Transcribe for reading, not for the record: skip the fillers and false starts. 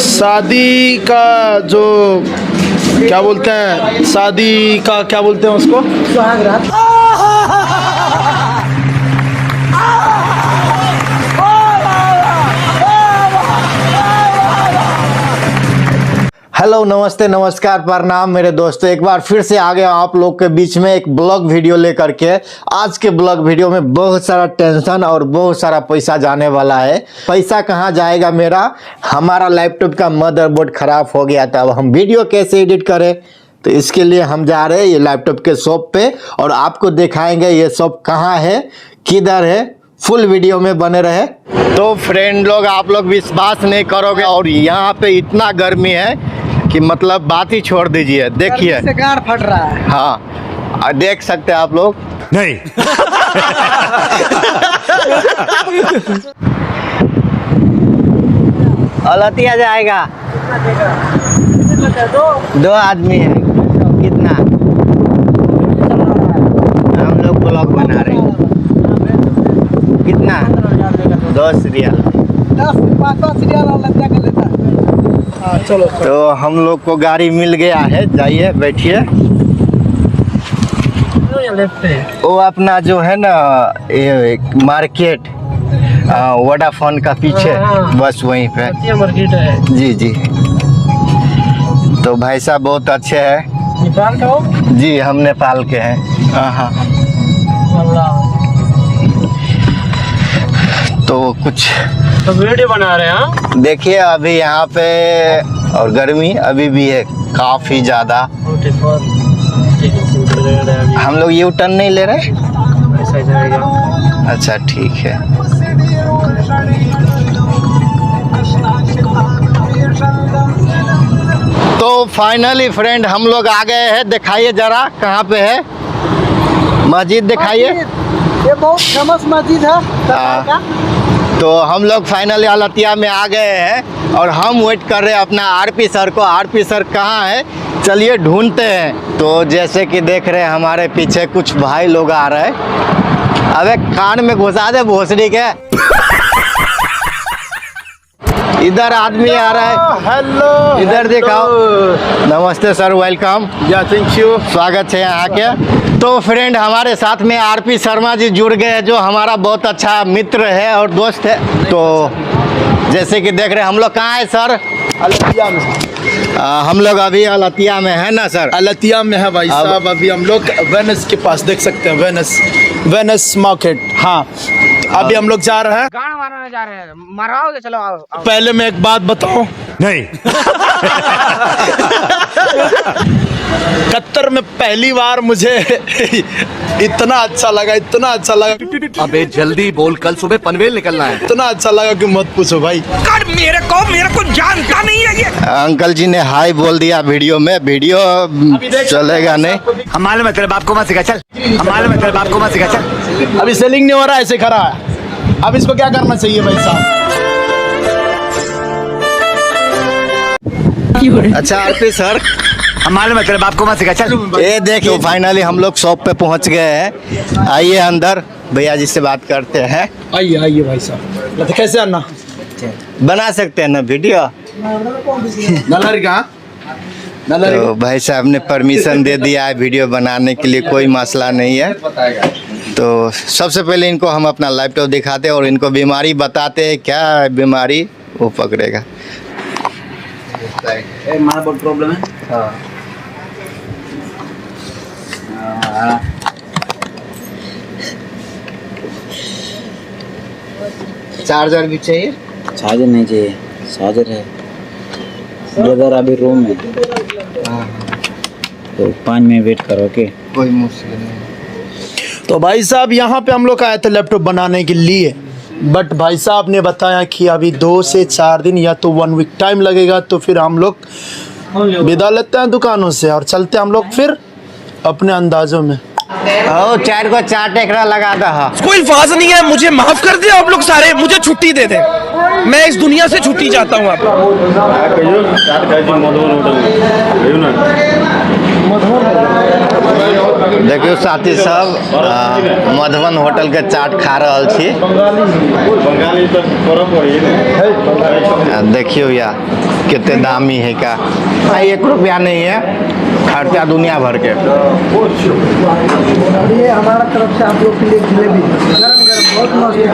शादी का जो क्या बोलते हैं, शादी का क्या बोलते हैं उसको, सुहागरात। हेलो, नमस्ते, नमस्कार, प्रणाम मेरे दोस्तों। एक बार फिर से आ गया आप लोग के बीच में एक ब्लॉग वीडियो लेकर के। आज के ब्लॉग वीडियो में बहुत सारा टेंशन और बहुत सारा पैसा जाने वाला है। पैसा कहाँ जाएगा मेरा? हमारा लैपटॉप का मदरबोर्ड खराब हो गया था। अब हम वीडियो कैसे एडिट करें? तो इसके लिए हम जा रहे हैं ये लैपटॉप के शॉप पे और आपको दिखाएंगे ये शॉप कहाँ है, किधर है। फुल वीडियो में बने रहे। तो फ्रेंड लोग, आप लोग विश्वास नहीं करोगे, और यहाँ पे इतना गर्मी है कि मतलब बात ही छोड़ दीजिए। देखिए, से गाड़ फट रहा है। हाँ, देख सकते हैं आप लोग। नहीं। अलतिया जाएगा। दो आदमी है। कितना? हम लोग ब्लॉग बना रहे हैं। कितना? 10 रियल। 10-5 रियल अलतिया कर लेता है। चलो। तो हम लोग को गाड़ी मिल गया है। जाइए, बैठिए। वो अपना जो है ना, ये मार्केट वोडाफोन का पीछे, बस वहीं पे मार्केट है। जी जी। तो भाई साहब बहुत अच्छे हैं। नेपाल का हो? जी, हम नेपाल के हैं। हाँ। तो कुछ तो वीडियो बना रहे हैं। देखिए, अभी यहाँ पे और गर्मी अभी भी है काफी ज्यादा। हम लोग यू टर्न नहीं ले रहे। ऐसा जाएगा। अच्छा, ठीक है। तो फाइनली फ्रेंड हम लोग आ गए हैं। दिखाइए जरा कहाँ पे है मस्जिद, दिखाइए। ये बहुत फेमस मस्जिद है नेपाल का। तो हम लोग फाइनली अलतिया में आ गए हैं और हम वेट कर रहे हैं अपना आरपी सर को। आरपी सर कहाँ है, चलिए ढूंढते हैं। तो जैसे कि देख रहे हैं हमारे पीछे कुछ भाई लोग आ रहे हैं। अबे कान में घुसा दे भोसड़ी के। इधर आदमी आ रहा है। हेलो, इधर दिखाओ। नमस्ते सर, वेलकम। या थैंक यू, स्वागत है यहाँ के। तो फ्रेंड, हमारे साथ में आरपी शर्मा जी जुड़ गए हैं, जो हमारा बहुत अच्छा मित्र है और दोस्त है। तो जैसे कि देख रहे हैं, हम लोग कहाँ है सर? अलतिया में। हम लोग अभी अलतिया में है ना सर? अलतिया में है भाई साहब। अभी हम लोग वेनिस के पास, देख सकते हैं, वेनिस मार्केट। हाँ, अभी हम लोग जा रहे हैं। गाड़ मारने जा रहे हैं। मरवाओगे? चलो आओ। पहले मैं एक बात बताऊं, नहीं। कतर में पहली बार मुझे इतना अच्छा लगा। अबे जल्दी बोल, कल सुबह पनवेल निकलना है। इतना अच्छा लगा कि मत पूछो भाई। मेरे को जानता नहीं है ये। अंकल जी ने हाय बोल दिया वीडियो में। वीडियो चलेगा नहीं। हम मालूम है तेरे बाप को मत सिखा, चल। हम मालूम है तेरे बाप को मत सिखा, चल। अभी सेलिंग नहीं हो रहा है, ऐसे खड़ा है। अब इसको क्या करना चाहिए भाई साहब? अच्छा आरपी सर, हम मालूम है तेरे बाप को मत सिखा, चल। ये देखिए, फाइनली हम लोग शॉप पे पहुंच गए हैं। आइए अंदर, भैया जी से बात करते हैं। आइए भाई साहब। तो कैसे आना बना सकते हैं ना वीडियो? तो भाई साहब ने परमिशन दे दिया है वीडियो बनाने के लिए, कोई मसला नहीं है। तो सबसे पहले इनको हम अपना लैपटॉप दिखाते हैं और इनको बीमारी बताते हैं। क्या है बीमारी, वो पकड़ेगा। बहुत प्रॉब्लम है। चार्जर भी चाहिए? चार्जर नहीं चाहिए, चार्जर है ब्रदर अभी रूम में। तो 5 मिनट वेट करो। ओके, कोई मुश्किल नहीं। तो भाई साहब, यहाँ पे हम लोग आए थे लैपटॉप बनाने के लिए, बट भाई साहब ने बताया कि अभी 2 से 4 दिन या तो 1 वीक टाइम लगेगा। तो फिर हम लोग विदा लेते हैं दुकानों से और चलते हैं हम लोग फिर अपने अंदाजों में। 4 को 4 टेकरा लगा दहा। कोई अल्फाज नहीं है, मुझे माफ कर दे आप लोग सारे, मुझे छुट्टी दे दे, मैं इस दुनिया से छुट्टी चाहता हूँ। आप देखियो साथी सब, मधुबन होटल के चाट खा रहल छी। देखियो या कितने दामी है क्या। 1 रुपया नहीं है, खर्चा दुनिया भर के। ये हमारा तरफ से आप लोग के लिए जलेबी गरम गरम बहुत मस्त है।